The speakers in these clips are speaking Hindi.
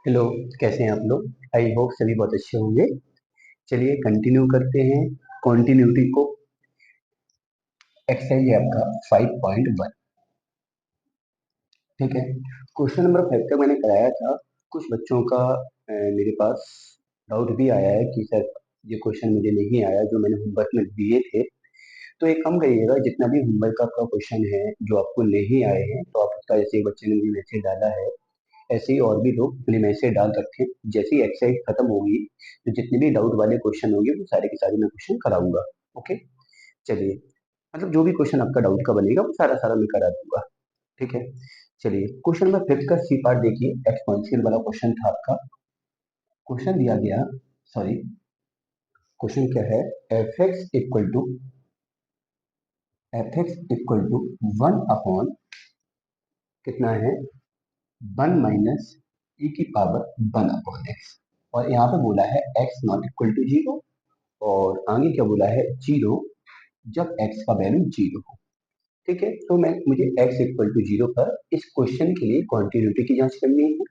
हेलो, कैसे हैं आप लोग? आई होप सभी बहुत अच्छे होंगे। चलिए कंटिन्यू करते हैं कॉन्टिन्यूटी को। एक्सरसाइज है आपका 5.1। ठीक है। क्वेश्चन नंबर 5 तक मैंने कराया था। कुछ बच्चों का मेरे पास डाउट भी आया है कि सर ये क्वेश्चन मुझे नहीं आया जो मैंने होमवर्क में दिए थे। तो एक काम करिएगा, जितना भी होमवर्क आपका क्वेश्चन है जो आपको नहीं आए हैं तो आप उसका, जैसे एक बच्चे ने मुझे मैसेज डाला है, ऐसे ही और भी लोग अपने मैसेज डाल रखे हैं। जैसे ही एक्सरसाइज खत्म होगी तो जितने भी डाउट वाले क्वेश्चन होंगे वो सारे के सारे मैं क्वेश्चन कराऊंगा। ओके। चलिए, मतलब जो भी क्वेश्चन आपका डाउट का बनेगा वो सारा सारा मैं करा दूंगा। ठीक है। चलिए, क्वेश्चन नंबर 5 का सी पार्ट देखिए। एक्सपोनेंशियल वाला क्वेश्चन था आपका। क्वेश्चन दिया गया, सॉरी, क्वेश्चन क्या है? F X equal to 1 upon कितना है, 1 - e⁻1 अपॉन एक्स। और यहाँ पे बोला है X not equal to zero, और आगे क्या बोला है, जीरो जब एक्स का वैल्यू जीरो हो। ठीक है। तो मुझे एक्स इक्वल टू जीरो पर इस क्वेश्चन के लिए क्वांटिटी की जांच करनी है।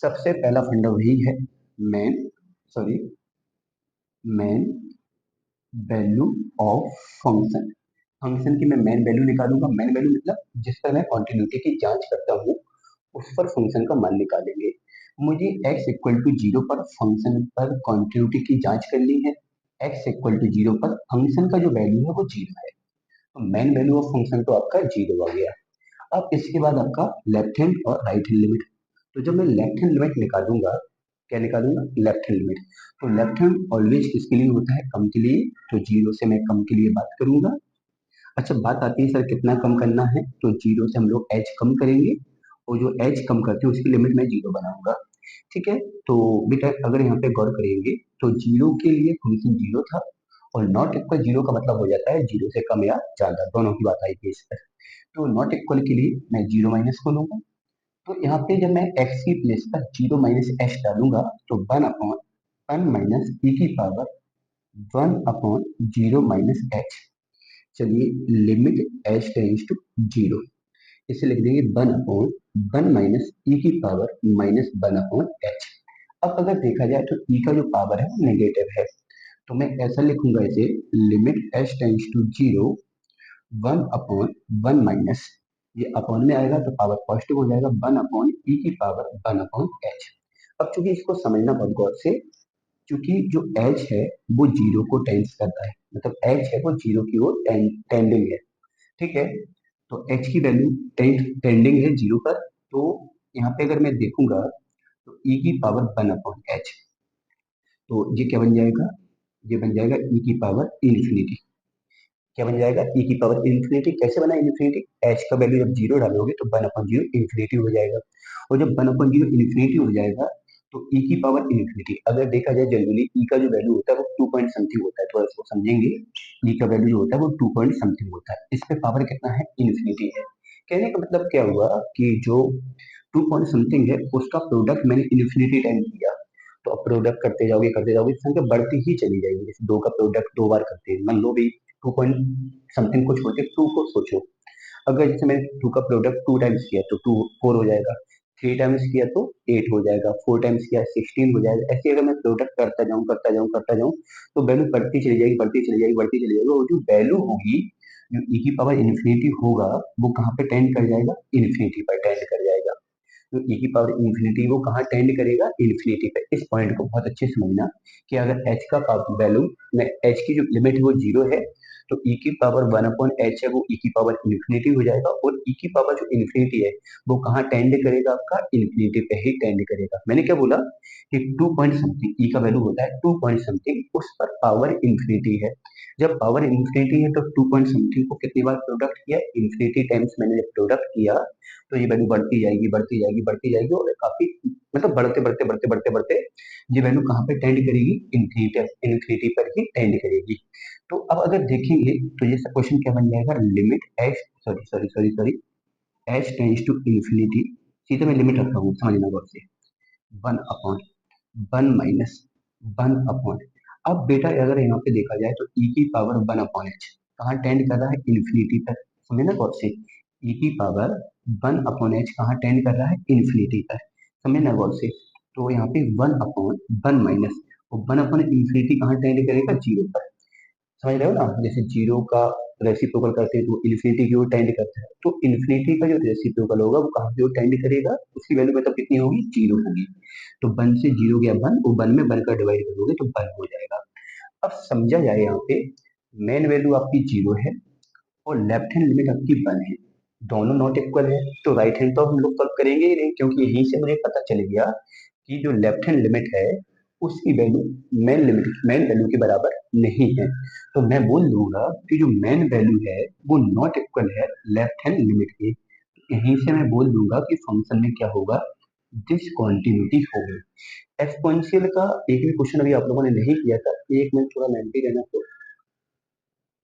सबसे पहला फंडा वही है, main sorry main value of function. Function की मैं मेन वैल्यू निकालूंगा। मेन वैल्यू मतलब जिस पर मैं क्वांटिटी की जांच करता हूँ उस पर फंक्शन का मान निकालेंगे। मुझे x इक्वल टू जीरो पर फंक्शन पर कॉन्टिन्यूटी की जांच करनी है। x इक्वल टू जीरो पर फंक्शन का जो वैल्यू है वो जीरो है, तो मेन वैल्यू ऑफ फंक्शन तो आपका जीरो आ गया। अब इसके बाद आपका लेफ्ट हैंड और राइट हैंड लिमिट। तो जब मैं लेफ्ट हैंड लिमिट निकालूंगा, क्या निकालूंगा, लेफ्ट हैंड लिमिट। तो लेफ्ट हैंड ऑलवेज किसके लिए होता है, कम के लिए। तो जीरो से मैं कम के लिए बात करूंगा। अच्छा, बात आती है सर कितना कम करना है, तो जीरो से हम लोग एच कम करेंगे, और जो एच कम करते हैं उसकी लिमिट मैं जीरो बनाऊंगा। ठीक है। तो बेटा अगर यहाँ पे गौर करेंगे तो जीरो के लिए फंक्शन जीरो था, और नॉट इक्वल जीरो का मतलब हो जाता है जीरो से कम या ज्यादा, दोनों की बात आई थी इस पर। तो नॉट इक्वल के लिए मैं जीरो माइनस को लूंगा। तो यहाँ पे जब मैं एक्स की प्लेस पर जीरो माइनस एच डालूंगा तो 1/(1 - e⁻(1 upon zero minus H). चलिए, limit H tends to zero, इसे लिख देंगे 1/(1 - e⁻(1 अपॉन एच)। अब अगर देखा जाए तो ई का जो पावर है वो नेगेटिव है, तो मैं ऐसा लिखूंगा इसे, limit H tends to zero 1/(1 minus), ये अपॉन में आएगा तो पावर पॉजिटिव हो जाएगा, 1/(e⁻(1 अपॉन एच)। अब चूंकि इसको समझना बहुत गौर से, क्योंकि जो एच है वो जीरो को टेंस करता है, मतलब एच है वो जीरो की ओर टेंडिंग है। ठीक है। तो एच की वैल्यू टेंडिंग है जीरो पर। तो यहाँ पे अगर मैं देखूंगा तो ई की पावर 1/(एच), तो ये क्या बन जाएगा, ये बन जाएगा ई की पावर इन्फिनिटी। क्या बन जाएगा, ई की पावर इन्फिनिटी। कैसे बना इन्फिनिटी, एच का वैल्यू जब जीरो डालोगे तो 1/0 इन्फिनिटी हो जाएगा, और जब 1/0 इन्फिनिटी हो जाएगा तो ई की पावर इन्फिनिटी। अगर देखा जाए जनरली ई का जो वैल्यू होता है वो 2 पॉइंट समथिंग होता है, थोड़ा इसको समझेंगे। ई का वैल्यू जो होता है वो 2 पॉइंट समथिंग होता है, इस पे पावर कितना है, इन्फिनिटी है। कहने का मतलब क्या हुआ कि जो 2 पॉइंट समथिंग है उसका प्रोडक्ट मैंने इन्फिनिटी टाइम किया, तो अब प्रोडक्ट करते जाओगे संख्या बढ़ती ही चली जाएगी। जैसे दो का प्रोडक्ट दो बार करते हैं, मान लो भी 2 पॉइंट समथिंग को छोड़ के टू को सोचो। अगर जैसे मैंने टू का प्रोडक्ट टू टाइम्स किया तो टू फोर हो जाएगा, थ्री टाइम्स किया तो एट हो जाएगा, फोर टाइम्स किया 16 हो जाएगा। ऐसे अगर मैं प्रोडक्ट करता जाऊं तो वैल्यू बढ़ती चली जाएगी, बढ़ती चली जाएगी, बढ़ती चली जाएगी, और जो वैल्यू होगी, जो ई की पावर इन्फिनिटी होगा, वो कहाँ पे टेंड कर जाएगा, इन्फिनिटी पर टेंड कर जाएगा। तो ई की पावर इन्फिनिटी वो कहाँ टेंड करेगा, इन्फिनिटी पे। इस पॉइंट को बहुत अच्छे से समझना कि अगर एच का वैल्यू में, एच की जो लिमिट है वो जीरो है, तो ई की पावर 1/(एच) है वो ई की पावर इन्फिनिटी हो जाएगा, और ई की पावर जो इन्फिनिटी है वो कहाँ टेंड करेगा, आपका इन्फिनिटी पे ही टेंड करेगा। मैंने क्या बोला कि 2 पॉइंट समथिंग ई का वैल्यू होता है, 2 पॉइंट समथिंग, उस पर पावर इन्फिनिटी है। जब पावर इन्फिनिटी है तो 2 पॉइंट समथिंग को कितनी बार प्रोडक्ट किया, इन्फिनिटी टाइम्स मैंने जब प्रोडक्ट किया तो ये वैल्यू बढ़ती जाएगी, बढ़ती जाएगी, बढ़ती जाएगी, और काफी, मतलब बढ़ते बढ़ते बढ़ते बढ़ते बढ़ते ये वैल्यू कहाँ पे टेंड करेगी, इन्फिनिटी, इन्फिनिटी पर ही टेंड करेगी। तो अब अगर देखेंगे तो ये क्वेश्चन क्या बन जाएगा, limit H, sorry H tends to infinity, सीधे मैं लिमिट रखा हूँ, समझना गौर से, 1/(1 - 1 अपॉन। अब बेटा अगर यहाँ पे देखा जाए तो ई की पावर 1/(एच) कहाँ टेंड कर रहा है, इन्फिनिटी पर। समझे ना गौर से, ई की पावर 1/(एच) कहाँ टेंड कर रहा है, इन्फिनिटी पर। समझे ना गौर से। तो यहाँ पे 1/1 माइनस, और 1/इन्फिनिटी कहाँ टेंड करेगा, जीरो पर। समझ रहे हो ना, जैसे जीरो का रेसिप्रोकल करते हैं तो इन्फिनिटी की ओर टेंड करता है, तो इन्फिनिटी का जो रेसिप्रोकल होगा वो कहाँ की ओर टेंड करेगा, उसकी वैल्यू मतलब कितनी होगी, जीरो होगी। तो 1 से जीरो गया 1, वो 1 में 1 का डिवाइड करोगे तो 1 हो जाएगा। अब समझा जाए यहाँ पे, मेन वैल्यू आपकी जीरो है और लेफ्ट हैंड लिमिट आपकी 1 है, दोनों नॉट इक्वल है, तो राइट हैंड तो हम लोग सॉल्व करेंगे ही नहीं, क्योंकि यहीं से मुझे पता चल गया कि जो लेफ्ट हैंड लिमिट है उसकी वैल्यू मेन वैल्यू के बराबर नहीं है। तो मैं बोल दूंगा कि जो मेन वैल्यू है वो नॉट इक्वल है लेफ्ट हैंड लिमिट के। यहीं से मैं बोल दूंगा कि फंक्शन में क्या होगा, डिसकंटिन्यूटी होगी। एक्सपोनेंशियल का एक भी क्वेश्चन अभी आप लोगों ने नहीं किया था, एक मिनट थोड़ा मेंटी रहना तो।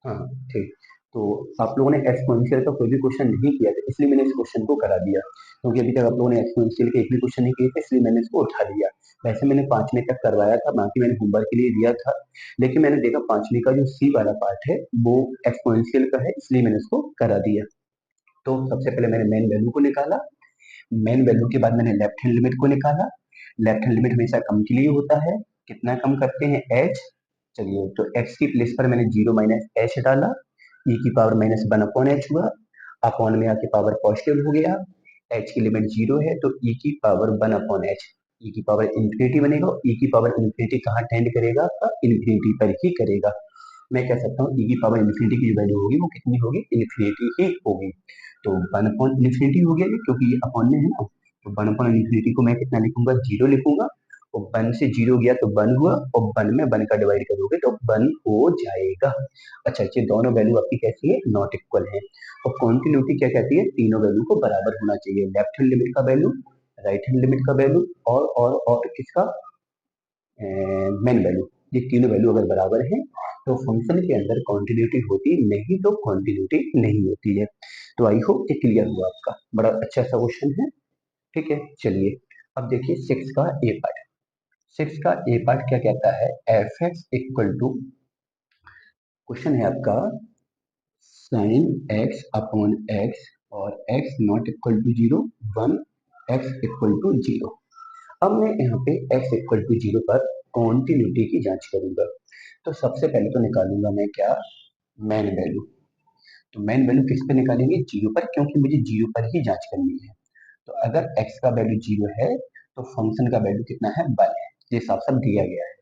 हाँ, ठीक। तो आप लोगों ने एक्सपोनेंशियल का कोई भी क्वेश्चन नहीं किया था, इसलिए मैंने इस क्वेश्चन को करा दिया, क्योंकि अभी तक आप लोगों ने एक्सपोनेंशियल के एक भी क्वेश्चन नहीं किए थे, इसलिए मैंने इसको उठा लिया। वैसे मैंने 5वीं तक करवाया था, बाकी मैंने होमवर्क के लिए दिया था, लेकिन मैंने देखा 5वीं का जो सी वाला पार्ट है वो एक्सपोनेंशियल का है, इसलिए मैंने इसको करा दिया। तो सबसे पहले मैंने मेन वैल्यू को निकाला, मेन वैल्यू के बाद मैंने लेफ्ट हैंड लिमिट को निकाला। लेफ्ट हैंड लिमिट हमेशा कम के लिए होता है, कितना कम करते हैं, एच। चलिए, तो एक्स की प्लेस पर मैंने जीरो माइनस एच डाला, ई की पावर -1/h हुआ, अपॉन में आके पावर पॉजिटिव हो गया, एच की लिमिट जीरो है तो ई की पावर 1/h, ई की पावर इंफिनिटी बनेगा, ई की पावर इंफिनिटी कहाँ टेंड करेगा, आपका इंफिनिटी पर ही करेगा। मैं कह सकता हूँ ई की पावर इंफिनिटी की जो वैल्यू होगी वो कितनी होगी, इंफिनिटी ही होगी। तो 1/इंफिनिटी हो गया ये, क्योंकि ये अपॉन में है ना, तो 1/इंफिनिटी को मैं कितना लिखूंगा, जीरो लिखूंगा, और 1 से जीरो गया तो 1 हुआ, और 1 में 1 का डिवाइड करोगे तो 1 हो जाएगा। अच्छा, ये दोनों वैल्यू आपकी कैसी है, नॉट इक्वल है। और कॉन्टिन्यूटी क्या कहती है, तीनों वैल्यू को बराबर होना चाहिए, लेफ्ट हैंड लिमिट का वैल्यू, राइट हैंड लिमिट का वैल्यू, और किसका, मेन वैल्यू, ये तीनों वैल्यू अगर बराबर है तो फंक्शन के अंदर कॉन्टिन्यूटी होती, नहीं तो कॉन्टिन्यूटी नहीं होती है। तो आई होप ये क्लियर हुआ आपका, बड़ा अच्छा सा क्वेश्चन है। ठीक है, चलिए अब देखिए 6 का ए पार्ट। 6 का ए पार्ट क्या कहता है, F X equal to, question है आपका, साइन एक्स अपॉन एक्स और X not equal to zero, 1 X equal to zero. अब मैं यहाँ पे x इक्वल टू जीरो पर कॉन्टिन्यूटी की जांच करूंगा। तो सबसे पहले तो निकालूंगा मैं क्या, मेन वैल्यू। तो मेन वैल्यू किस पे निकालेंगे, जीरो पर, क्योंकि मुझे जीरो पर ही जांच करनी है। तो अगर x का वैल्यू जीरो है तो फंक्शन का वैल्यू कितना है, 1 है, ये साफ साफ दिया गया है।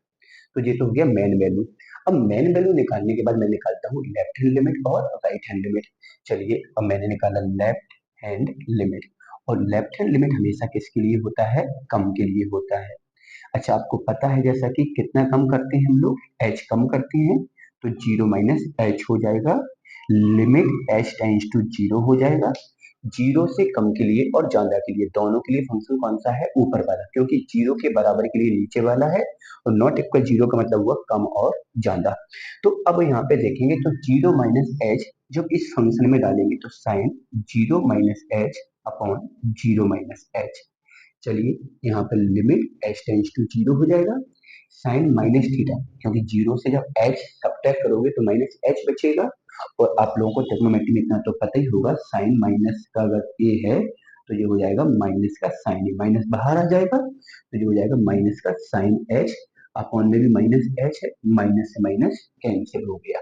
तो ये तो हो गया मेन वैल्यू। अब मेन वैल्यू निकालने के बाद मैं निकालता हूँ लेफ्ट हैंड लिमिट और राइट हैंड लिमिट। चलिए, अब मैंने निकाला लेफ्ट हैंड लिमिट, और लेफ्ट हैंड लिमिट हमेशा किसके लिए होता है, कम के लिए होता है। अच्छा, आपको पता है जैसा कि कितना कम करते हैं हम लोग, एच कम करते हैं, तो जीरो माइनस एच हो जाएगा, limit H tends to zero हो जाएगा। जीरो से कम के लिए और ज्यादा के लिए, दोनों के लिए फंक्शन कौन सा है, ऊपर वाला, क्योंकि जीरो के बराबर के लिए नीचे वाला है, और नॉट इक्वल जीरो का मतलब हुआ कम और ज्यादा। तो अब यहाँ पे देखेंगे तो जीरो माइनस एच जब इस फंक्शन में डालेंगे तो sine zero minus H upon zero minus H. चलिए, यहाँ पर limit H tends to zero हो जाएगा, साइन माइनस थीटा, क्योंकि जीरो से जब एच सब्ट्रैक्ट करोगे तो माइनस एच बचेगा, और आप लोगों को ट्रिग्नोमेट्री में इतना तो पता ही होगा, साइन माइनस का अगर ए है तो ये हो जाएगा माइनस का साइन ए, माइनस बाहर आ जाएगा तो ये हो जाएगा माइनस का साइन एच, अपॉन में भी माइनस एच है, माइनस से माइनस कैंसिल हो गया।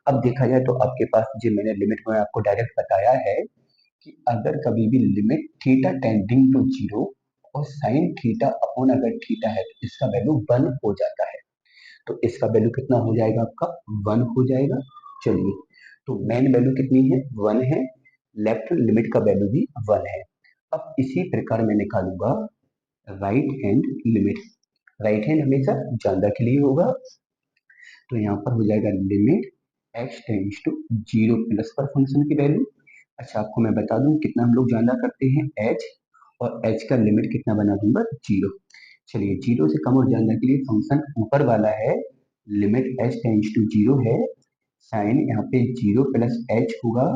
अब देखा जाए तो आपके पास जो मैंने लिमिट में आपको डायरेक्ट बताया है कि अगर कभी भी limit theta tending to zero और साइन थीटा अपॉन अगर थीटा है तो इसका वैल्यू 1 हो जाता है। तो इसका वैल्यू कितना हो जाएगा आपका, 1 हो जाएगा। चलिए, तो मेन वैल्यू कितनी है, 1 है, लेफ्ट लिमिट का वैल्यू भी 1 है। अब इसी प्रकार मैं निकालूंगा right hand limit. Right hand हमेशा ज्यादा के लिए होगा, तो यहाँ पर हो जाएगा limit X tends to zero plus पर फंक्शन की वैल्यू। अच्छा, आपको मैं बता दूं कितना हम लोग ज्यादा करते हैं, एच, और एच का लिमिट कितना बना दूंगा, जीरो। चलिए, जीरो से कम और ज्यादा के लिए फंक्शन ऊपर वाला है, limit H tends to zero है, साइन यहाँ पे जीरो प्लस एच होगा,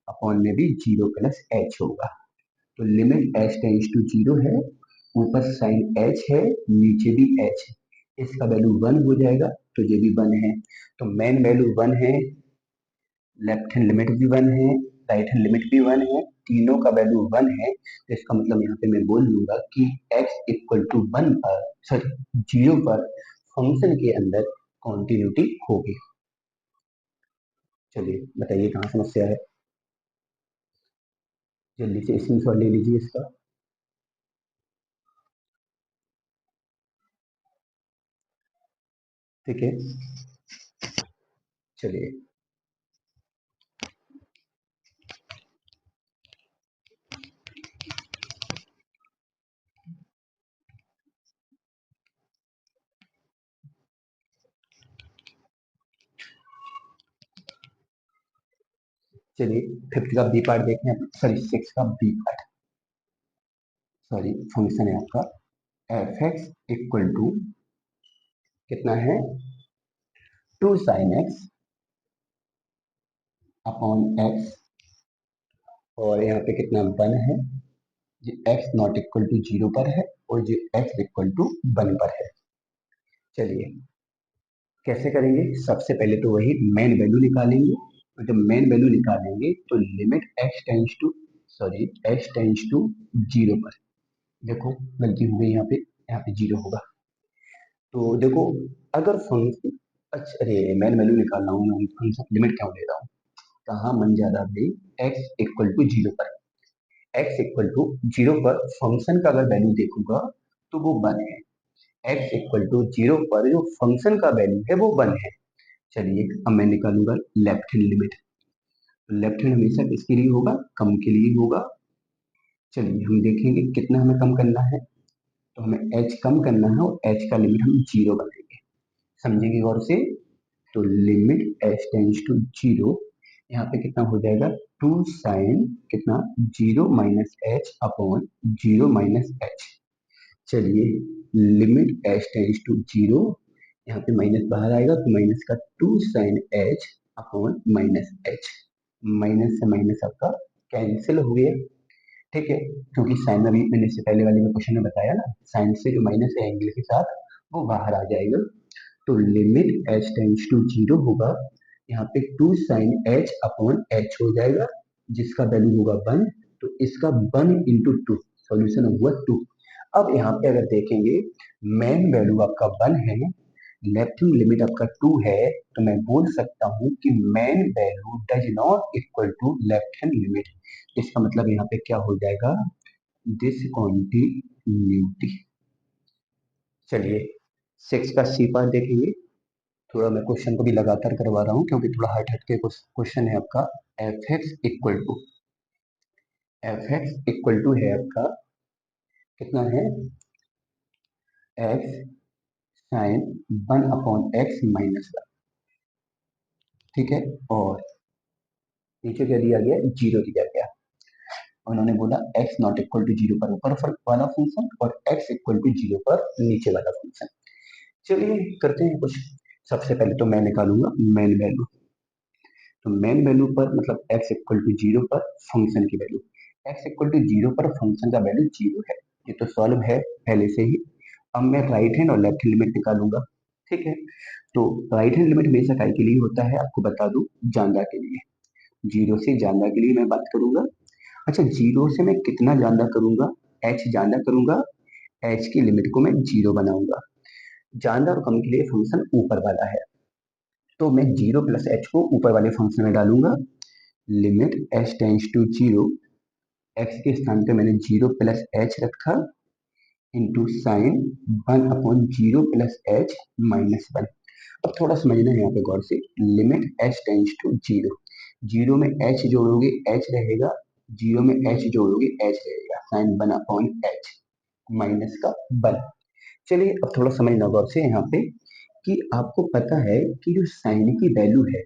अपॉन में भी जीरो प्लस एच होगा। तो limit H tends to zero है, ऊपर साइन एच है, नीचे भी एच है, इसका वैल्यू 1 हो जाएगा, तो ये भी 1 है। तो मेन वैल्यू 1 है, लेफ्ट हैंड लिमिट भी 1 है, राइट हैंड लिमिट भी 1 है, तीनों का वैल्यू 1 है, तो इसका मतलब यहाँ पे मैं बोल लूंगा कि x इक्वल टू 1 पर, सॉरी 0 पर फंक्शन के अंदर कॉन्टिन्यूटी होगी। चलिए बताइए कहाँ समस्या है, जल्दी से स्क्रीनशॉट ले लीजिए इसका। ठीक है, चलिए चलिए फिफ्थ का बी पार्ट देखते हैं, सॉरी सिक्स का बी पार्ट, सॉरी फंक्शन है आपका एफ एक्स इक्वल टू कितना है, 2 साइन एक्स अपॉन एक्स, और यहाँ पे कितना 1 है, जो एक्स नॉट इक्वल टू 0 पर है और जो एक्स इक्वल टू 1 पर है। चलिए कैसे करेंगे, सबसे पहले तो वही मेन वैल्यू निकालेंगे, तो जब मेन वैल्यू निकालेंगे तो limit X tends to, sorry X tends to 0 पर, देखो गलती हो गई यहाँ पे 0 होगा। तो देखो अगर फंक्शन, अच्छा अरे मेन वैल्यू निकालना हूँ मैं, फंक्शन लिमिट क्यों ले रहा हूँ, कहाँ मन ज्यादा भाई, एक्स इक्वल टू 0 पर, एक्स इक्वल टू 0 पर फंक्शन का अगर वैल्यू देखूंगा तो वो 1 है, एक्स इक्वल टू 0 पर जो फंक्शन का वैल्यू है वो 1 है। चलिए अब मैं निकालूंगा left hand limit, left hand हमेशा किसके लिए होगा, कम के लिए होगा। चलिए हम देखेंगे कितना हमें कम करना है, तो हमें एच कम करना है और एच का लिमिट हम 0 बनाएंगे, समझेंगे गौर से। तो लिमिट एच टेंस टू 0, यहाँ पे कितना हो जाएगा, 2 साइन कितना 0 minus H upon 0 minus H. चलिए लिमिट एच टेंस टू 0, यहाँ पे माइनस बाहर आएगा तो माइनस का 2 sine H upon minus H, minus से माइनस आपका कैंसिल हो गया। ठीक है, क्योंकि साइन अभी मैंने इससे पहले वाले में क्वेश्चन में बताया ना, साइन से जो माइनस है एंगल के साथ वो बाहर आ जाएगा। तो लिमिट एच टेंस टू 0 होगा, यहाँ पे 2 साइन एच अपॉन एच हो जाएगा, जिसका वैल्यू होगा 1, तो इसका 1 इंटू 2, सोल्यूशन हुआ 2। अब यहाँ पे अगर देखेंगे मेन वैल्यू आपका 1 है, लेफ्ट हैंड लिमिट आपका 2 है, तो मैं बोल सकता हूँ कि main value does not equal to left hand limit, इसका मतलब यहाँ पे क्या हो जाएगा, डिसकंटिन्यूटी। चलिए सिक्स का सी पार्ट देखेंगे, थोड़ा मैं क्वेश्चन को भी लगातार करवा रहा हूँ क्योंकि थोड़ा हट हट के क्वेश्चन है आपका। एफ एक्स इक्वल टू है आपका कितना है, X sine 1 upon X minus 1, ठीक है, और नीचे क्या दिया गया, 0 दिया गया, उन्होंने बोला एक्स नॉट इक्वल टू 0 पर ऊपर वाला फंक्शन और एक्स इक्वल टू 0 पर नीचे वाला फंक्शन। चलिए करते हैं कुछ, सबसे पहले तो मैं निकालूंगा मेन वैल्यू, तो मेन वैल्यू पर मतलब x इक्वल टू 0 पर फंक्शन की वैल्यू, x इक्वल टू 0 पर फंक्शन का वैल्यू 0 है, ये तो सॉल्व है पहले से ही। अब मैं राइट हैंड और लेफ्ट हैंड लिमिट निकालूंगा। ठीक है, तो राइट हैंड लिमिट हमेशा काय के लिए होता है, आपको बता दूं, जानदा के लिए, 0 से जानदा के लिए मैं बात करूंगा। अच्छा 0 से मैं कितना जानदा करूंगा, h जानदा करूंगा, h की लिमिट को मैं 0 बनाऊंगा, जानदा और कम के लिए फंक्शन ऊपर वाला है, तो मैं 0 प्लस एच को ऊपर वाले फंक्शन में डालूंगा, limit H tends to 0, X के स्थान पे मैंने 0 प्लस एच रखा, into sine 1 upon 0 plus H minus 1। अब थोड़ा समझना है यहाँ पे गौर से, लिमिट एच टेंस टू 0, 0 में एच जोड़ोगे एच रहेगा, 0 में एच जोड़ोगे एच रहेगा, साइन 1 अपॉन एच माइनस का 1। चलिए अब थोड़ा समझना गौर से यहाँ पे, कि आपको पता है कि जो साइन की वैल्यू है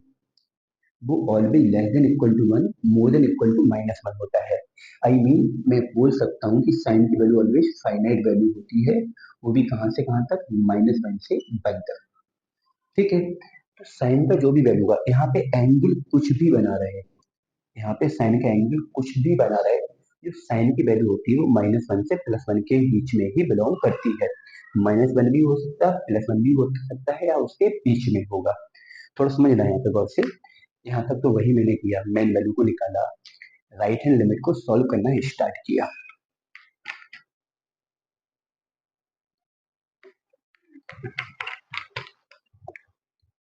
वो always less than equal to 1, more than equal to minus 1 होता है। आई मीन मैं बोल सकता हूँ कि साइन की वैल्यू ऑलवेज फाइनाइट वैल्यू होती है, वो भी कहाँ से कहाँ तक, -1 से 1 तक। ठीक है, तो साइन का जो भी वैल्यू होगा, यहाँ पे एंगल कुछ भी बना रहे, यहाँ पे साइन का एंगल कुछ भी बना रहे, जो साइन की वैल्यू होती है वो -1 से +1 के बीच में ही बिलोंग करती है, -1 भी हो सकता है, +1 भी हो सकता है, या उसके बीच में होगा। थोड़ा समझना है यहाँ पे गौर से, यहाँ तक तो वही मैंने किया, मेन वैल्यू को निकाला, राइट हैंड लिमिट को सॉल्व करना स्टार्ट किया।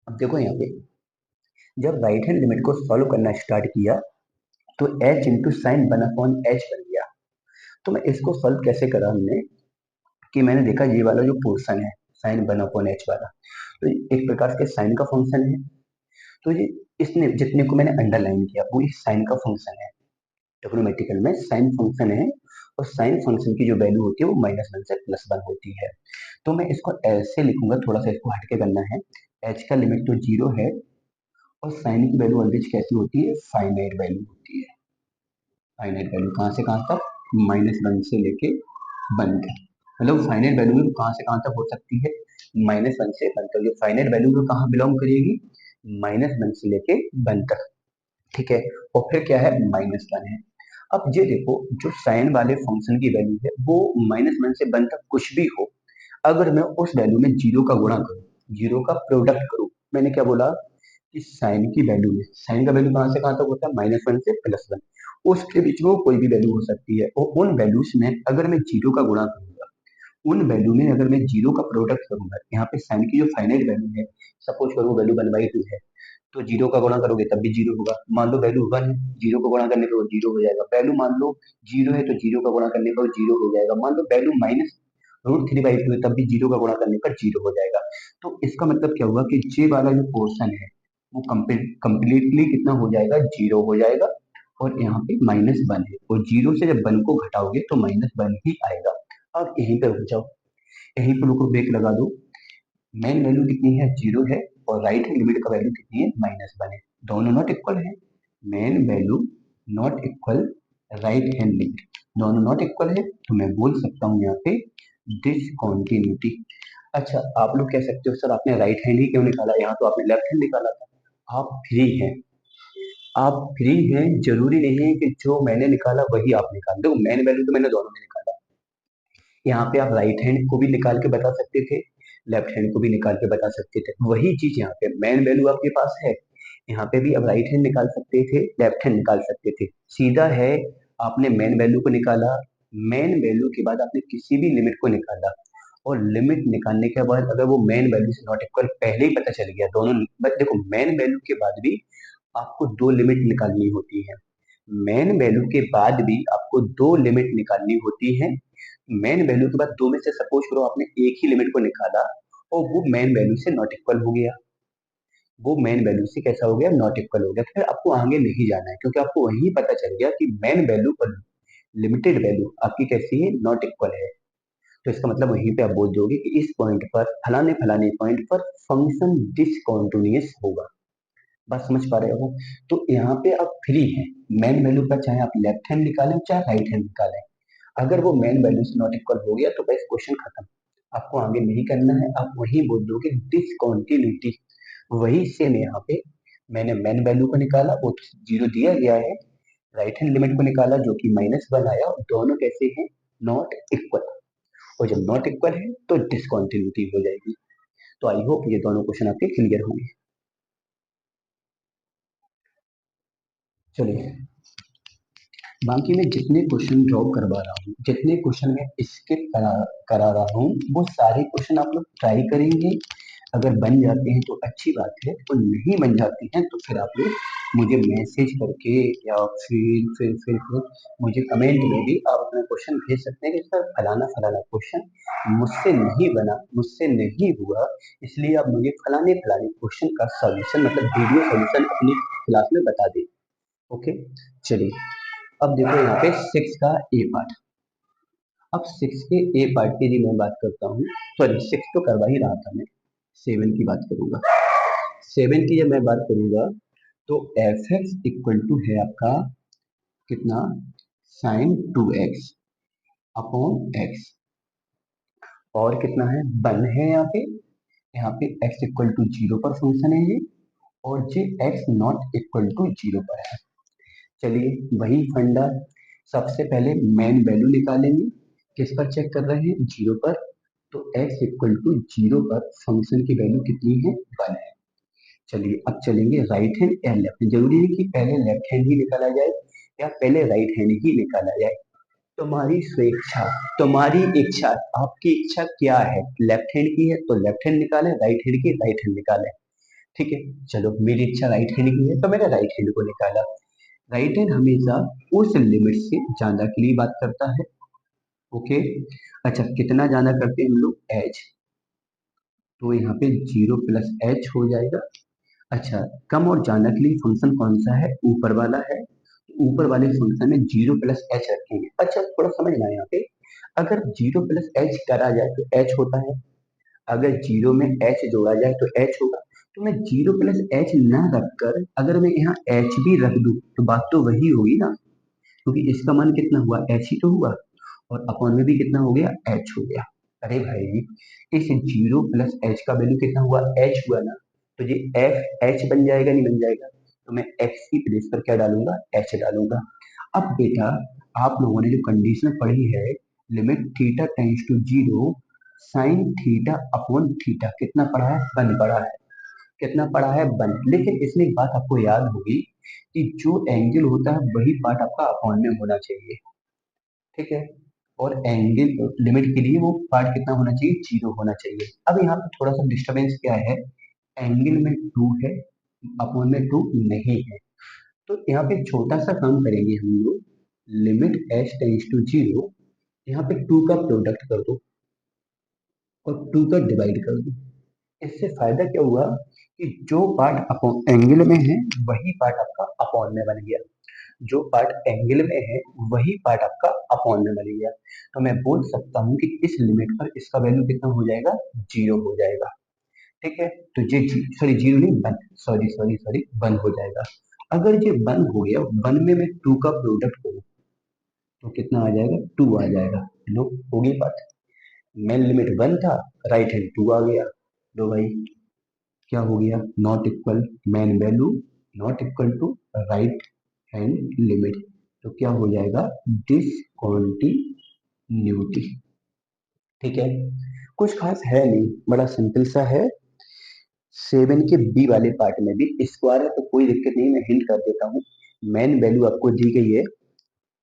अब देखो यहाँ पे जब राइट हैंड लिमिट को सॉल्व करना स्टार्ट किया तो h into sine one upon H बन गया। तो मैं इसको सॉल्व कैसे करा हमने कि मैंने देखा ये वाला जो पोर्शन है साइन वन अपॉन एच वाला, तो एक प्रकार के साइन का फंक्शन है। तो ये इसने जितने को मैंने अंडरलाइन किया वो इस साइन का फंक्शन है, ट्रिग्नोमेट्रिकल में साइन फंक्शन है, और साइन फंक्शन की जो वैल्यू होती है वो -1 से +1 होती है। तो मैं इसको ऐसे लिखूंगा, थोड़ा सा इसको हटके करना है। एच का लिमिट तो 0 है, और साइन की वैल्यू ऑलवेज कैसी होती है, फाइनाइट वैल्यू होती है। फाइनाइट वैल्यू कहाँ से कहाँ तक, -1 से लेके 1 तक। मतलब फाइनाइट वैल्यू में कहाँ से कहाँ तक हो सकती है, -1 से 1 तक। ये फाइनाइट वैल्यू में कहाँ बिलोंग करेगी, -1 से लेके 1 तक, ठीक है। और फिर क्या है, -1 है। अब ये देखो जो साइन वाले फंक्शन की वैल्यू है वो -1 से 1 तक कुछ भी हो, अगर मैं उस वैल्यू में जीरो का गुणा करूं, जीरो का प्रोडक्ट करूं, मैंने क्या बोला कि साइन की वैल्यू में, साइन का वैल्यू कहाँ से कहाँ तक होता है, -1 से +1, उसके बीच में कोई भी वैल्यू हो सकती है। और उन वैल्यूज में अगर मैं जीरो का गुणा करूंगा, उन वैल्यू में अगर मैं जीरो का प्रोडक्ट करूंगा, यहाँ पे साइन की जो फाइनाइट वैल्यू है, सपोज करो वैल्यू 1/2 है, तो जीरो का गुणा करोगे तब भी जीरो होगा। मान लो वैल्यू 1 है, जीरो का गुणा करने पर वो जीरो हो जाएगा। वैल्यू मान लो जीरो है तो जीरो का गुणा करने पर जीरो हो जाएगा। मान लो वैल्यू -√3/2 है, तब भी जीरो का गुणा करने पर जीरो हो जाएगा। तो इसका मतलब क्या हुआ कि जे वाला जो पोर्शन है वो कंप्लीटली कितना हो जाएगा, जीरो हो जाएगा। और यहाँ पे -1 है, और जीरो से जब 1 को घटाओगे तो -1 ही आएगा। अब यहीं पे रुक जाओ, यहीं पे रुको, ब्रेक लगा दो। मेन वैल्यू कितनी है, जीरो है, और राइट हैंड लिमिट का वैल्यू कितनी है, -1 है। दोनों नॉट इक्वल है, main value not equal right hand limit, दोनों नॉट इक्वल है। तो मैं बोल सकता हूँ यहाँ पे डिसकॉन्टिन्यूटी। अच्छा, आप लोग कह सकते हो सर आपने राइट हैंड ही क्यों निकाला, यहाँ तो आपने लेफ्ट हैंड निकाला था। आप फ्री हैं, आप फ्री हैं, जरूरी नहीं है कि जो मैंने निकाला वही आप निकाल दो। मेन वैल्यू तो मैंने दोनों में निकाला। यहाँ पे आप राइट हैंड को भी निकाल के बता सकते थे, लेफ्ट हैंड को भी निकाल के बता सकते थे। वही चीज यहाँ पे मेन वैल्यू आपके पास है, यहाँ पे भी अब राइट हैंड निकाल सकते थे, लेफ्ट हैंड निकाल सकते थे। सीधा है, आपने मेन वैल्यू को निकाला, मेन वैल्यू के बाद आपने किसी भी लिमिट को निकाला, और लिमिट निकालने के बाद अगर वो मेन वैल्यू से नॉट इक्वल पहले ही पता चल गया, दोनों बट देखो मेन वैल्यू के बाद भी आपको दो लिमिट निकालनी होती है। मेन वैल्यू के बाद भी आपको दो लिमिट निकालनी होती है। मेन वैल्यू के बाद दो में से सपोज करो आपने एक ही लिमिट को निकाला और वो मेन वैल्यू से नॉट इक्वल हो गया, वो मेन वैल्यू से कैसा हो गया, नॉट इक्वल हो गया, तो फिर आपको आगे नहीं जाना है, क्योंकि आपको वही पता चल गया कि मेन वैल्यू और लिमिटेड वैल्यू आपकी कैसी है, नॉट इक्वल है। तो इसका मतलब वहीं पे आप बोल दोगे कि इस पॉइंट पर, फलाने फलाने पॉइंट पर फंक्शन डिसकॉन्टिन्यूअस होगा। बात समझ पा रहे हो। तो यहाँ पे आप फ्री हैं, मेन वैल्यू का चाहे आप लेफ्ट हैंड निकालें चाहे राइट हैंड निकालें, अगर वो मेन वैल्यू से नॉट इक्वल हो गया तो बस क्वेश्चन खत्म, आपको आगे नहीं करना है, आप वही बोल दोगे डिसकॉन्टिन्यूटी। वही सेम यहाँ पे मैंने मेन वैल्यू को निकाला, वो जीरो दिया गया है, राइट हैंड लिमिट को निकाला जो कि -1 आया, और दोनों कैसे हैं, नॉट इक्वल। और जब नॉट इक्वल है तो डिसकॉन्टिन्यूटी हो जाएगी। तो आई होप ये दोनों क्वेश्चन आपके क्लियर होंगे। चलिए, बाकी मैं जितने क्वेश्चन ड्रॉप करवा रहा हूँ, जितने क्वेश्चन मैं स्किप करा रहा हूँ, वो सारे क्वेश्चन आप लोग ट्राई करेंगे। अगर बन जाते हैं तो अच्छी बात है, तो नहीं बन जाते हैं तो फिर आप लोग मुझे मैसेज करके या फिर मुझे कमेंट में भी आप अपना क्वेश्चन भेज सकते हैं कि सर फलाना फलाना क्वेश्चन मुझसे नहीं बना, मुझसे नहीं हुआ, इसलिए आप मुझे फलाने फलाने क्वेश्चन का सॉल्यूशन मतलब वीडियो सॉल्यूशन अपनी क्लास में बता दें। ओके, चलिए अब देखो यहाँ पे 6 का ए पार्ट। अब 6 के ए पार्ट की यदि मैं बात करता हूँ, सॉरी 6 तो करवा ही रहा था मैं, 7 की बात करूंगा। 7 की जब मैं बात करूंगा तो एफ एक्स इक्वल टू है आपका कितना, sin 2x अपॉन एक्स, और कितना है, 1 है यहाँ पे x इक्वल टू 0 पर फंक्शन है ये, और जे x नॉट इक्वल टू 0 पर है। चलिए वही फंडा, सबसे पहले मेन वैल्यू निकालेंगे, किस पर चेक कर रहे हैं, 0 पर। तो x इक्वल टू 0 पर फंक्शन की वैल्यू कितनी है, 1 है। चलिए अब चलेंगे राइट हैंड या लेफ्ट हैंड। जरूरी है कि पहले लेफ्ट हैंड ही निकाला जाए या पहले राइट हैंड ही निकाला जाए। तुम्हारी स्वेच्छा, तुम्हारी इच्छा, आपकी इच्छा क्या है? लेफ्ट हैंड की है तो लेफ्ट हैंड निकाले, राइट हैंड की राइट हैंड निकाले। ठीक है, चलो मेरी इच्छा राइट हैंड की है तो मैंने राइट हैंड को निकाला। राइट हैंड हमेशा उस लिमिट से ज्यादा के लिए बात करता है। ओके, अच्छा कितना ज्यादा करते हैं हम लोग? एच, तो यहाँ पे 0 + h हो जाएगा। अच्छा, कम और ज्यादा के लिए फंक्शन कौन सा है? ऊपर वाला है। ऊपर वाले फंक्शन में 0 + h रखेंगे। अच्छा थोड़ा समझना यहाँ पे, अगर 0 + h करा जाए तो h होता है, अगर जीरो में h जोड़ा जाए तो h होगा। तो मैं 0 + h ना रखकर अगर मैं यहाँ h भी रख दूं तो बात तो वही होगी ना, क्योंकि इसका मान कितना हुआ? h ही तो हुआ, और अपॉन में भी कितना हो गया? h हो गया। अरे भाई, इस 0 + h का वैल्यू कितना हुआ? h हुआ ना, तो ये f h बन जाएगा, नहीं बन जाएगा? तो मैं x की प्लेस पर क्या डालूंगा? h डालूंगा। अब बेटा, आप लोगों ने जो कंडीशन पढ़ी है, limit theta tends to zero sine theta upon theta, कितना पढ़ा है? 1 पढ़ा है। कितना पढ़ा है? 1। लेकिन इसमें एक बात आपको याद होगी कि जो एंगल होता है वही पार्ट आपका अपॉन में होना चाहिए। ठीक है, और एंगल लिमिट के लिए वो पार्ट कितना होना चाहिए? 0 होना चाहिए। अब यहाँ पे थोड़ा सा डिस्टरबेंस क्या है, एंगल में 2 है, अपॉन में 2 नहीं है। तो यहाँ पे छोटा सा काम करेंगे हम लोग, limit h tends to zero, यहाँ पे 2 का प्रोडक्ट कर दो और 2 का डिवाइड कर दो। इससे फायदा क्या हुआ कि जो पार्ट अपॉन एंगल में है वही पार्ट आपका अपॉन में बन गया। जो पार्ट एंगल में है वही पार्ट आपका अपॉन में बन गया। तो मैं बोल सकता हूँ कि इस लिमिट पर इसका वैल्यू कितना हो जाएगा? 0 हो जाएगा। ठीक है, तो ये सॉरी जीरो नहीं, 1, सॉरी सॉरी सॉरी 1 हो जाएगा। अगर ये 1 हो गया, 1 में मैं 2 का प्रोडक्ट करूँ तो कितना आ जाएगा? 2 आ जाएगा। लो, होगी बात। मेन लिमिट 1 था, राइट हैंड 2 आ गया। लो भाई, क्या हो गया? Not equal main value not equal to right hand limit, तो क्या हो जाएगा? डिसकॉन्टिन्यूटी। ठीक है, कुछ खास है नहीं, बड़ा सिंपल सा है। 7 के बी वाले पार्ट में भी स्क्वायर है तो कोई दिक्कत नहीं, मैं हिंट कर देता हूँ। मेन वैल्यू आपको दी गई है,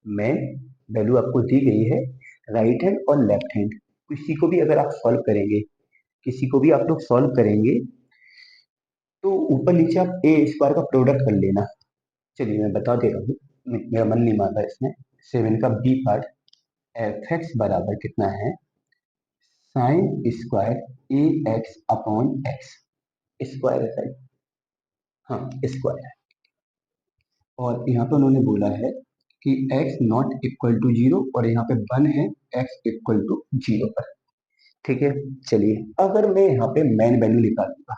मेन वैल्यू आपको दी गई है राइट हैंड और लेफ्ट हैंड। किसी को भी अगर आप सॉल्व करेंगे, किसी को भी आप लोग सॉल्व करेंगे तो ऊपर नीचे आप ए स्क्वायर का प्रोडक्ट कर लेना। चलिए मैं बता दे रहा हूँ, मेरा मन नहीं मान रहा इसमें। 7 का बी पार्ट, एफ एक्स बराबर कितना है? Sine square A X upon X. Square है साइन, हाँ स्क्वायर है। और यहाँ पे उन्होंने बोला है कि x not equal to zero, और यहाँ पे 1 है x इक्वल टू जीरो पर। ठीक है, चलिए अगर मैं यहाँ पे मेन वैल्यू निकालूंगा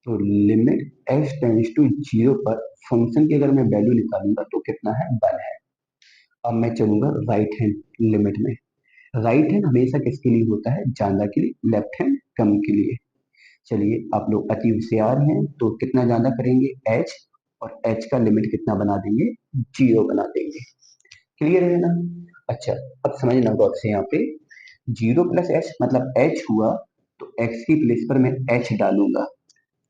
तो limit h tends to zero पर फंक्शन की अगर मैं वैल्यू निकालूंगा तो कितना है? 1 है। अब मैं चलूंगा राइट हैंड लिमिट में। राइट हैंड हमेशा किसके लिए होता है? ज्यादा के लिए, लेफ्ट हैंड कम के लिए। चलिए आप लोग अति होशियार हैं तो कितना ज्यादा करेंगे? h, और h का लिमिट कितना बना देंगे? 0 बना देंगे। क्लियर है ना? अच्छा, अब समझना गौर से यहाँ पे, 0 + h मतलब h हुआ, तो x की प्लेस पर मैं h डालूंगा,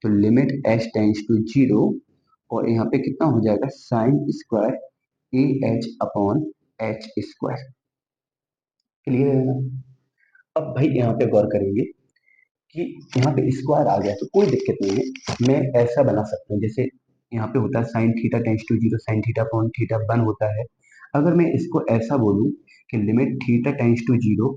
तो limit h tends to zero, और यहाँ पे कितना हो जाएगा? Sine square A H upon H square. Clear है ना? अब भाई यहाँ पे गौर करेंगे कि यहाँ पे स्क्वायर आ गया तो कोई दिक्कत नहीं है, मैं ऐसा बना सकता हूँ जैसे यहाँ पे होता है sine theta tends to zero sine theta upon theta 1 होता है। अगर मैं इसको ऐसा बोलूँ कि limit theta tends to zero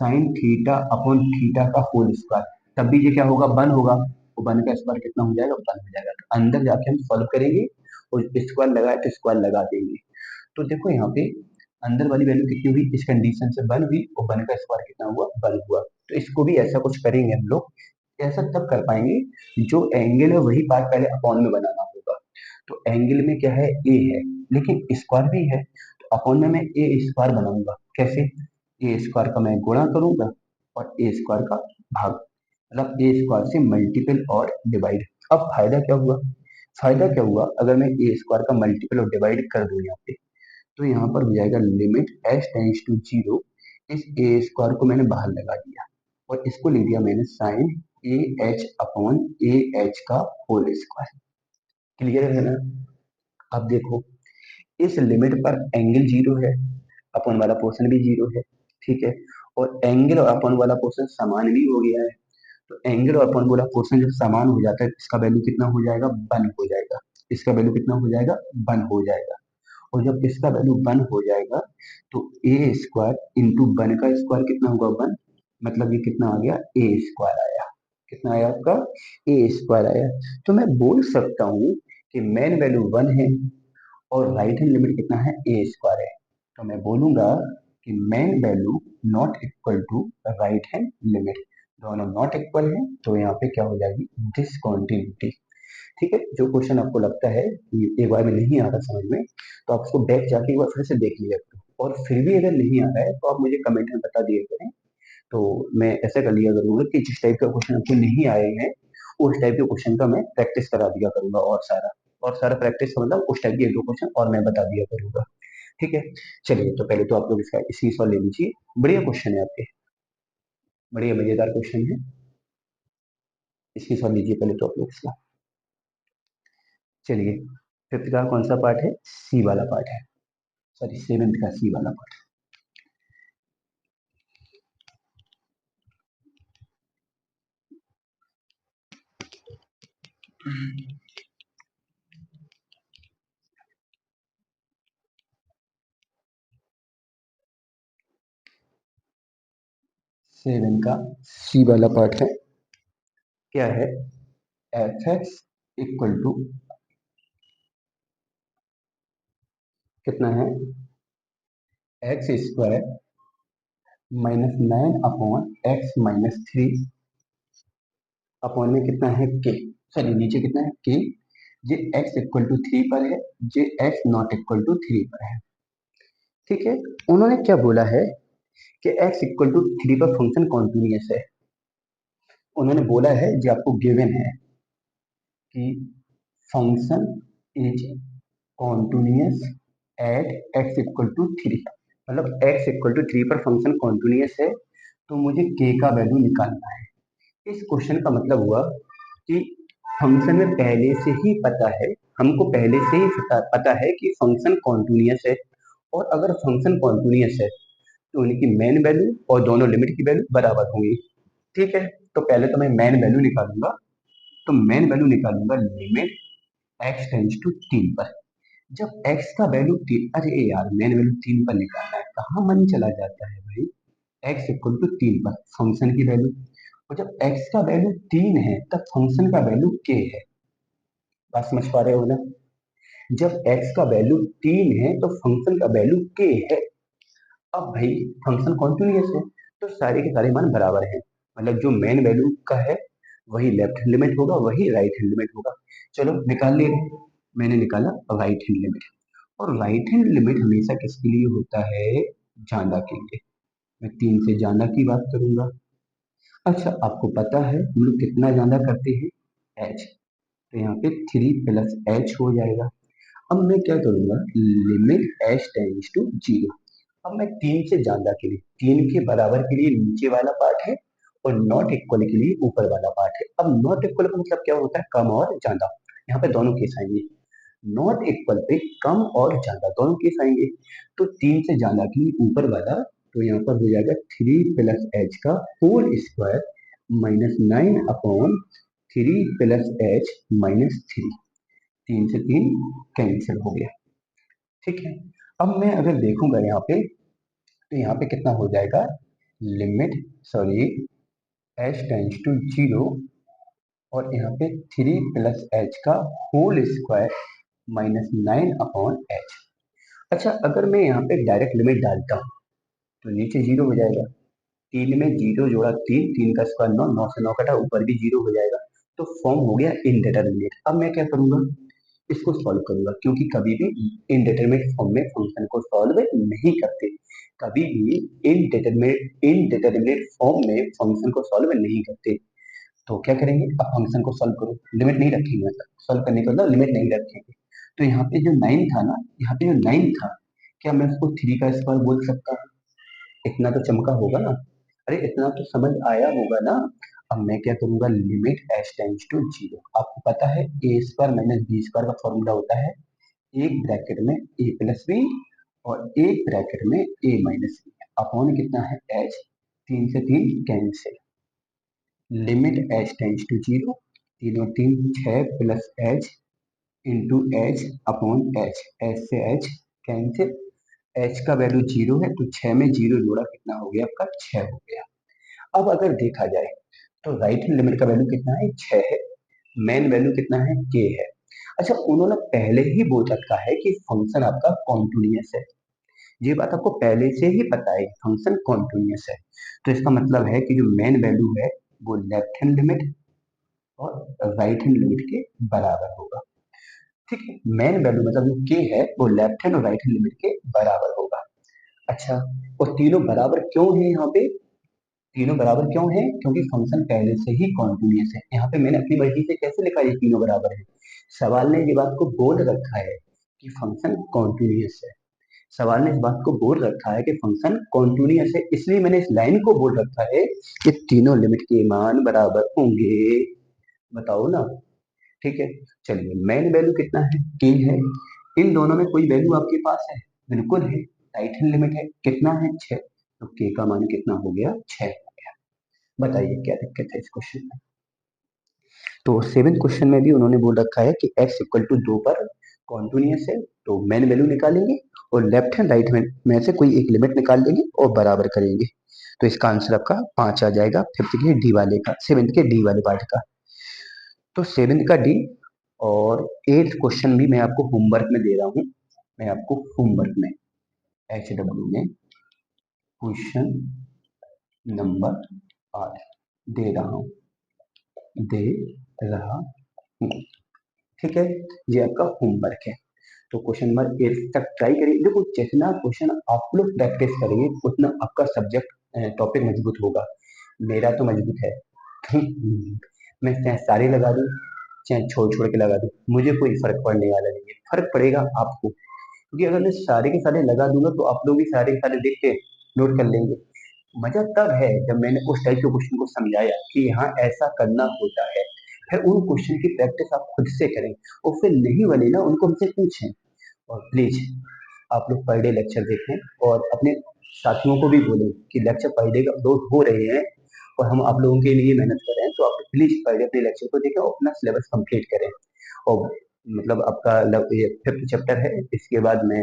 sine theta upon theta का होल स्क्वायर, तब भी ये क्या होगा? 1 होगा। वो 1 का स्क्वायर कितना हो जाएगा? 1 हो जाएगा। तो अंदर जाके हम सॉल्व करेंगे और स्क्वायर लगाए तो स्क्वायर लगा देंगे। तो देखो यहाँ पे अंदर वाली वैल्यू कितनी हुई? इस कंडीशन से 1 हुई, और 1 का स्क्वायर कितना हुआ? 1 हुआ। तो इसको भी ऐसा कुछ करेंगे हम लोग। ऐसा तब कर पाएंगे, जो एंगल है वही पार्ट पहले अपॉन में बनाना होगा। तो एंगल में क्या है? ए है, लेकिन स्क्वायर भी है, तो अपॉन में मैं ए स्क्वायर बनाऊंगा। कैसे? ए स्क्वायर का मैं गुणा करूंगा और ए स्क्वायर का भाग, मतलब ए स्क्वायर से मल्टीपल और डिवाइड। अब फायदा क्या हुआ? फायदा क्या हुआ अगर मैं ए स्क्वायर का मल्टीपल और डिवाइड कर दूं यहाँ पे, तो यहाँ पर हो जाएगा limit h tends to zero, इस ए स्क्वायर को मैंने बाहर लगा दिया और इसको ले लिया मैंने sine A H upon A H का होल स्क्वायर। क्लियर है ना? अब देखो, इस लिमिट पर एंगल जीरो है, अपन वाला पोर्शन भी जीरो है, ठीक है, और एंगल और अपन वाला पोर्शन समान भी हो गया है। तो एंगल और अपन वाला पोर्शन जब समान हो जाता है, इसका वैल्यू कितना हो जाएगा? वन हो जाएगा। इसका वैल्यू कितना हो जाएगा? वन हो जाएगा। और जब इसका वैल्यू वन हो जाएगा तो ए स्क्वायर इंटू वन का स्क्वायर कितना होगा? वन। मतलब ये कितना आ गया? ए स्क्वायर आया। कितना आया आपका? ए स्क्वायर आया। तो मैं बोल सकता हूँ कि मेन वैल्यू वन है और राइट हैंड लिमिट कितना है? ए स्क्वायर है। तो मैं बोलूंगा कि main value not equal to right hand limit. दोनों नॉट इक्वल है तो यहाँ पे क्या हो जाएगी? डिसकंटिन्यूटी। ठीक है, जो क्वेश्चन आपको लगता है कि एक बार में नहीं आ रहा समझ में, तो आप उसको बैक जाके एक बार फिर से देख लिया करो, और फिर भी अगर नहीं आ रहा है तो आप मुझे कमेंट में बता दिया करें। तो मैं ऐसा कर लिया करूंगा कि जिस टाइप का क्वेश्चन आपको नहीं आए हैं उस टाइप के क्वेश्चन का मैं प्रैक्टिस करा दिया करूंगा, और सारा प्रैक्टिस का मतलब उस टाइप के एक दो क्वेश्चन और मैं बता दिया करूंगा। ठीक है, चलिए तो पहले तो आप लोग इसका इसकी सॉल्व ले लीजिए। बढ़िया क्वेश्चन है आपके, बढ़िया मजेदार क्वेश्चन है। इसकी सॉल्व लीजिए पहले तो आप लोग इसका। चलिए, फिफ्थ का कौन सा पार्ट है? सी वाला पार्ट है, सॉरी सेवेंथ का सी वाला पार्ट। 7 का सी वाला पार्ट है, क्या है? एफ एक्स इक्वल टू कितना है? X square minus nine upon X minus three upon में कितना है? के। सॉरी नीचे कितना है? के। जे एक्स इक्वल टू थ्री पर है, जे X not equal to three पर है। ठीक है, उन्होंने क्या बोला है कि एक्स इक्वल टू थ्री पर फंक्शन कॉन्टिन्यूअस है। उन्होंने बोला है जो आपको गिवन है कि function is continuous at X equal to three. मतलब एक्स इक्वल टू थ्री पर फंक्शन कॉन्टिन्यूअस है, तो मुझे के का वैल्यू निकालना है। इस क्वेश्चन का मतलब हुआ कि फंक्शन में पहले से ही पता है, हमको पहले से ही पता है कि फंक्शन कॉन्टिन्यूअस है, और अगर फंक्शन कॉन्टिन्यूअस है तो उनकी मेन वैल्यू और दोनों लिमिट की वैल्यू बराबर होंगी। ठीक है, तो पहले तो मैं मेन वैल्यू निकालूंगा। तो मेन वैल्यू निकालूंगा लिमिट एक्स टेंस टू तीन पर। जब एक्स का वैल्यू तीन, अरे यार मेन वैल्यू तीन पर निकालना है, कहाँ मन चला जाता है भाई। एक्स इक्वल टू तीन पर फंक्शन की वैल्यू, और जब एक्स का वैल्यू तीन है तब फंक्शन का वैल्यू के है। बात समझ पा रहे हो ना? जब एक्स का वैल्यू तीन है तो फंक्शन का वैल्यू के है। अब भाई फंक्शन कॉन्टिन्यूअस है तो सारे के सारे मान बराबर हैं, मतलब जो मेन वैल्यू का है वही लेफ्ट हैंड लिमिट होगा, वही राइट हैंड लिमिट होगा। चलो निकाल ले। मैंने निकाला राइट हैंड लिमिट। और राइट हैंड लिमिट हमेशा किसके लिए होता है? ज्यादा के लिए। मैं तीन से ज्यादा की बात करूंगा। अच्छा, आपको पता है हम लोग कितना ज्यादा करते हैं? एच। तो यहाँ पे थ्री प्लस एच हो जाएगा। अब मैं क्या करूंगा? Limit H tends to zero. अब मैं तीन से ज्यादा के लिए, तीन के बराबर के लिए नीचे वाला पार्ट है, और नॉट इक्वल के लिए ऊपर वाला पार्ट है। अब नॉट इक्वल का मतलब क्या होता है? कम और ज्यादा। यहाँ पे दोनों केस आएंगे। नॉट इक्वल पे कम और ज्यादा दोनों केस आएंगे। तो तीन से ज्यादा के लिए ऊपर वाला, तो यहाँ पर हो जाएगा थ्री प्लस एच का whole square minus nine upon three plus H minus three. तीन से तीन कैंसिल हो गया। ठीक है, अब मैं अगर देखूंगा यहाँ पे, तो यहाँ पे कितना हो जाएगा? Limit, sorry, H tends to zero, और यहाँ पे थ्री प्लस एच का whole square minus nine upon H. अच्छा, अगर मैं यहाँ पे डायरेक्ट लिमिट डालता हूँ तो नीचे जीरो हो जाएगा। तीन में जीरो जोड़ा तीन, तीन का स्क्वायर नौ, नौ से नौ कटा, ऊपर भी जीरो हो जाएगा। तो फॉर्म हो गया इनडिटरमिनेट। अब मैं क्या करूंगा? इसको सॉल्व करूंगा, क्योंकि कभी भी इनडिटरमिनेट फॉर्म में फंक्शन को सॉल्व नहीं करते। कभी भी इनडिटरमिनेट फॉर्म में फंक्शन को सॉल्व नहीं करते। तो क्या करेंगे? अब फंक्शन को सॉल्व करो, लिमिट नहीं रखेंगे, मतलब सॉल्व करने का मतलब लिमिट नहीं रखेंगे। तो यहाँ पे जो नाइन था ना, यहाँ पे जो नाइन था, क्या मैं उसको थ्री का स्क्वायर बोल सकता हूँ? इतना तो चमका होगा ना? अरे इतना तो समझ आया होगा ना? अब मैं क्या करूंगा, limit H tends to zero. आपको पता है A square minus B square का फॉर्मूला होता है एक ब्रैकेट में ए प्लस बी और एक ब्रैकेट में ए माइनस बी अपॉन कितना है एच, तीन से तीन cancel, limit H tends to zero, तीनों तीन छः plus H into H upon H, H से एच कैंसिल, एच का वैल्यू जीरो है तो छः में जीरो जोड़ा कितना हो गया आपका, छः हो गया। अब अगर देखा जाए तो राइट हैंड लिमिट का वैल्यू कितना है, छः है, मेन वैल्यू कितना है, के है। अच्छा उन्होंने पहले ही बोल रखा है कि फंक्शन आपका कॉन्टिन्यूअस है, ये बात आपको पहले से ही पता है फंक्शन कॉन्टिन्यूअस है, तो इसका मतलब है कि जो मेन वैल्यू है वो लेफ्ट हैंड लिमिट और राइट हैंड लिमिट के बराबर होगा। ठीक है, मेन वैल्यू मतलब जो के है वो लेफ्ट हैंड और राइट हैंड लिमिट के बराबर होगा। अच्छा, और तीनों बराबर क्यों है यहाँ पे, तीनों बराबर क्यों है, क्योंकि फंक्शन पहले से ही कॉन्टिन्यूअस है। यहाँ पे मैंने अपनी मर्जी से कैसे लिखा ये तीनों बराबर है, सवाल ने ये बात को बोल रखा है कि फंक्शन कॉन्टिन्यूअस है, सवाल ने इस बात को बोल रखा है कि फंक्शन कॉन्टिन्यूअस है, इसलिए मैंने इस लाइन को बोल रखा है कि तीनों लिमिट के मान बराबर होंगे। बताओ ना। ठीक है, चलिए मेन वैल्यू कितना है, के है, इन दोनों में कोई वैल्यू आपके पास है, बिल्कुल है, राइट हैंड लिमिट है, कितना है, छः, तो के का मान कितना हो गया, छः। बताइए क्या दिक्कत है इस क्वेश्चन में। तो सेवेंथ क्वेश्चन में भी उन्होंने बोल रखा है कि x इक्वल टू 2 पर कॉन्टिन्यूअस है, तो मेन वैल्यू निकालेंगे और लेफ्ट हैंड राइट हैंड में से कोई एक लिमिट निकाल लेंगे और बराबर करेंगे, तो इसका आंसर आपका 5 आ जाएगा फिफ्थ के डी वाले का, सेवेंथ के डी वाले पार्ट का। तो सेवेंथ का डी और एट्थ क्वेश्चन भी मैं आपको होमवर्क में दे रहा हूँ, मैं आपको होमवर्क में HW में क्वेश्चन नंबर 8 दे रहा हूँ, दे रहा हूँ। ठीक है, ये आपका होमवर्क है। तो क्वेश्चन नंबर 8 तक ट्राई करिए। देखो जितना क्वेश्चन आप लोग प्रैक्टिस करेंगे उतना आपका सब्जेक्ट टॉपिक मजबूत होगा। मेरा तो मजबूत है मैं चाहे सारे लगा दूं चाहे छोड़ छोड़ के लगा दूं, मुझे कोई फर्क पड़ने वाला नहीं है, फर्क पड़ेगा आपको, क्योंकि अगर मैं सारे के सारे लगा दूंगा तो आप लोग भी सारे के सारे देख के नोट कर लेंगे। मजा तब है जब मैंने उस टाइप के क्वेश्चन को समझाया कि यहाँ ऐसा करना होता है, फिर उन क्वेश्चन की प्रैक्टिस आप खुद से करें और फिर नहीं बने ना उनको हमसे पूछें। और प्लीज आप लोग पर डे लेक्चर देखें और अपने साथियों को भी बोलें कि लेक्चर पर डे अपलोड हो रहे हैं और हम आप लोगों के लिए मेहनत कर रहे हैं, तो आप प्लीज पर डे अपने लेक्चर को देखें और अपना सिलेबस कंप्लीट करें। और मतलब आपका ये फिफ्थ चैप्टर है, इसके बाद मैं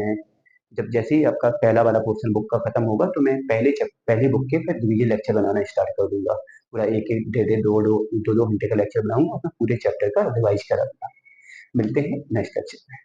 जब जैसे ही आपका पहला वाला पोर्शन बुक का खत्म होगा तो मैं पहले बुक के फिर रिवीजन लेक्चर बनाना स्टार्ट कर दूंगा, पूरा एक एक डेढ़ दो घंटे का लेक्चर बनाऊंगा, अपना पूरे चैप्टर का रिवाइज करा दूंगा। मिलते हैं नेक्स्ट लेक्चर में।